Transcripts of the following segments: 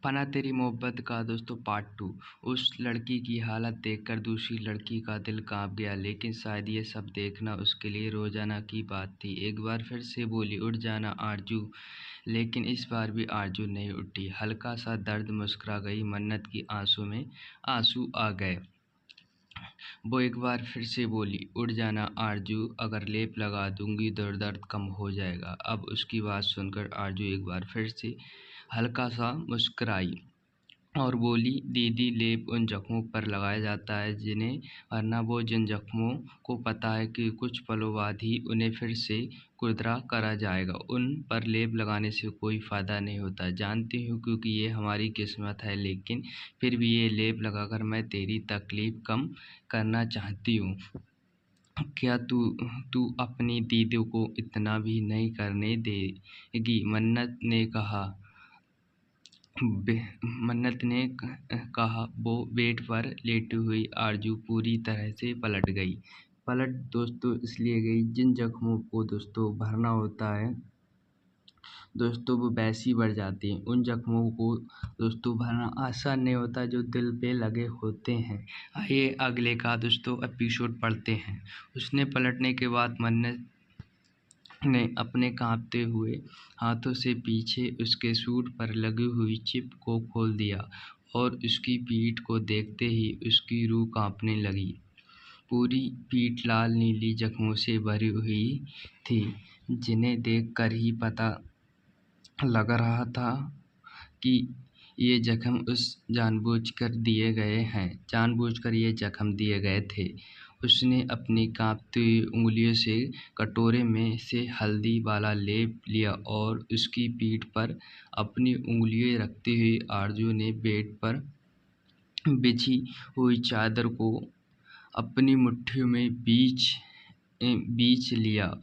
फना तेरी मोहब्बत का दोस्तों पार्ट 2। उस लड़की की हालत देखकर दूसरी लड़की का दिल कांप गया, लेकिन शायद ये सब देखना उसके लिए रोजाना की बात थी। एक बार फिर से बोली, उठ जाना आरजू। लेकिन इस बार भी आरजू नहीं उठी। हल्का सा दर्द मुस्कुरा गई। मन्नत की आंसू में आंसू आ गए। वो एक बार फिर से बोली, उठ जाना आरजू, अगर लेप लगा दूंगी तो दर्द कम हो जाएगा। अब उसकी बात सुनकर आरजू एक बार फिर से हल्का सा मुस्कुराई और बोली, दीदी, लेप उन जख्मों पर लगाया जाता है जिन्हें, वरना वो जिन जख्मों को पता है कि कुछ पलों बाद ही उन्हें फिर से खुरदरा करा जाएगा, उन पर लेप लगाने से कोई फ़ायदा नहीं होता। जानती हूँ क्योंकि ये हमारी किस्मत है, लेकिन फिर भी ये लेप लगाकर मैं तेरी तकलीफ़ कम करना चाहती हूँ। क्या तू तू अपनी दीदी को इतना भी नहीं करने देगी? मन्नत ने कहा। वो बेड पर लेटी हुई आरजू पूरी तरह से पलट गई। पलट दोस्तों इसलिए गई, जिन जख्मों को दोस्तों भरना होता है दोस्तों वो वैसे ही बढ़ जाती हैं। उन जख्मों को दोस्तों भरना आसान नहीं होता जो दिल पे लगे होते हैं। आइए अगले का दोस्तों एपिसोड पढ़ते हैं। उसने पलटने के बाद मन्नत ने अपने कांपते हुए हाथों से पीछे उसके सूट पर लगी हुई चिप को खोल दिया और उसकी पीठ को देखते ही उसकी रूह कांपने लगी। पूरी पीठ लाल नीली जख्मों से भरी हुई थी, जिन्हें देखकर ही पता लग रहा था कि ये जख्म जानबूझकर ये जख्म दिए गए थे। उसने अपनी कांपती हुई उंगलियों से कटोरे में से हल्दी वाला लेप लिया और उसकी पीठ पर अपनी उंगलियां रखते हुए आरजू ने बेड पर बिछी हुई चादर को अपनी मुट्ठियों में बीच लिया।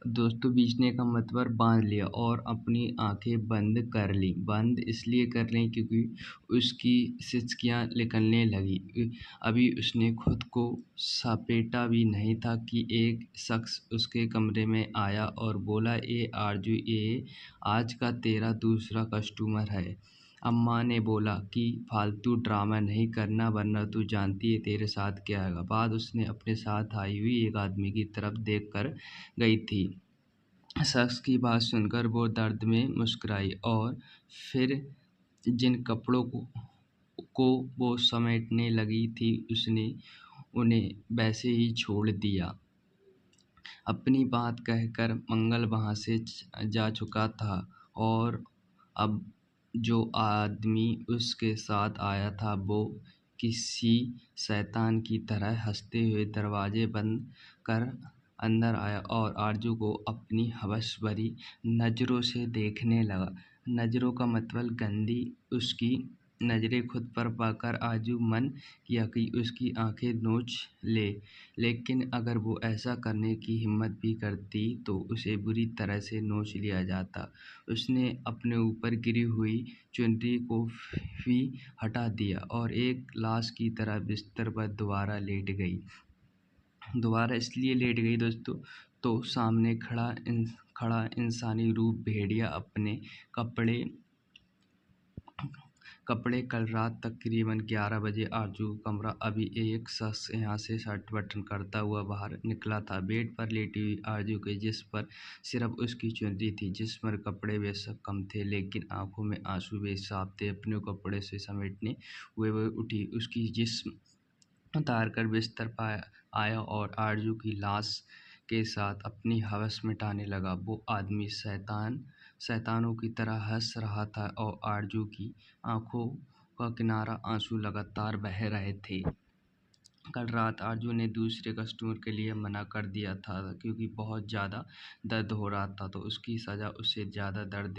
दोस्तों बीचने का मतलब बांध लिया और अपनी आंखें बंद कर ली। बंद इसलिए कर ली क्योंकि उसकी सिसकियां निकलने लगी। अभी उसने खुद को सपेटा भी नहीं था कि एक शख्स उसके कमरे में आया और बोला, ए आरजू, ये आज का तेरा दूसरा कस्टमर है। अम्मा ने बोला कि फालतू ड्रामा नहीं करना, वरना तू जानती है तेरे साथ क्या होगा। बाद उसने अपने साथ आई हुई एक आदमी की तरफ देख कर गई थी। शख्स की बात सुनकर वो दर्द में मुस्कुराई और फिर जिन कपड़ों को वो समेटने लगी थी उसने उन्हें वैसे ही छोड़ दिया। अपनी बात कहकर मंगल वहाँ से जा चुका था और अब जो आदमी उसके साथ आया था वो किसी शैतान की तरह हंसते हुए दरवाजे बंद कर अंदर आया और आरजू को अपनी हवस भरी नज़रों से देखने लगा। नज़रों का मतलब गंदी। उसकी नज़रें खुद पर पाकर आरजू मन किया कि उसकी आंखें नोच ले, लेकिन अगर वो ऐसा करने की हिम्मत भी करती तो उसे बुरी तरह से नोच लिया जाता। उसने अपने ऊपर गिरी हुई चुनरी को भी हटा दिया और एक लाश की तरह बिस्तर पर दोबारा इसलिए लेट गई दोस्तों तो सामने खड़ा इंसानी रूप भेड़िया अपने कपड़े कल रात तकरीबन 11 बजे आरजू कमरा अभी एक शख्स यहाँ से शर्ट बटन करता हुआ बाहर निकला था। बेड पर लेटी हुई आरजू के जिस्म पर सिर्फ उसकी चुनरी थी। जिस्म पर कपड़े बेशक कम थे, लेकिन आंखों में आंसू बेसाब थे। अपने कपड़े से समेटने हुए वो उठी, उसकी जिस्म उतार कर बिस्तर पर आया और आरजू की लाश के साथ अपनी हवस मिटाने लगा। वो आदमी शैतानों की तरह हंस रहा था और आरजू की आंखों का किनारा आंसू लगातार बह रहे थे। कल रात आरजू ने दूसरे कस्टमर के लिए मना कर दिया था क्योंकि बहुत ज़्यादा दर्द हो रहा था, तो उसकी सज़ा उससे ज़्यादा दर्द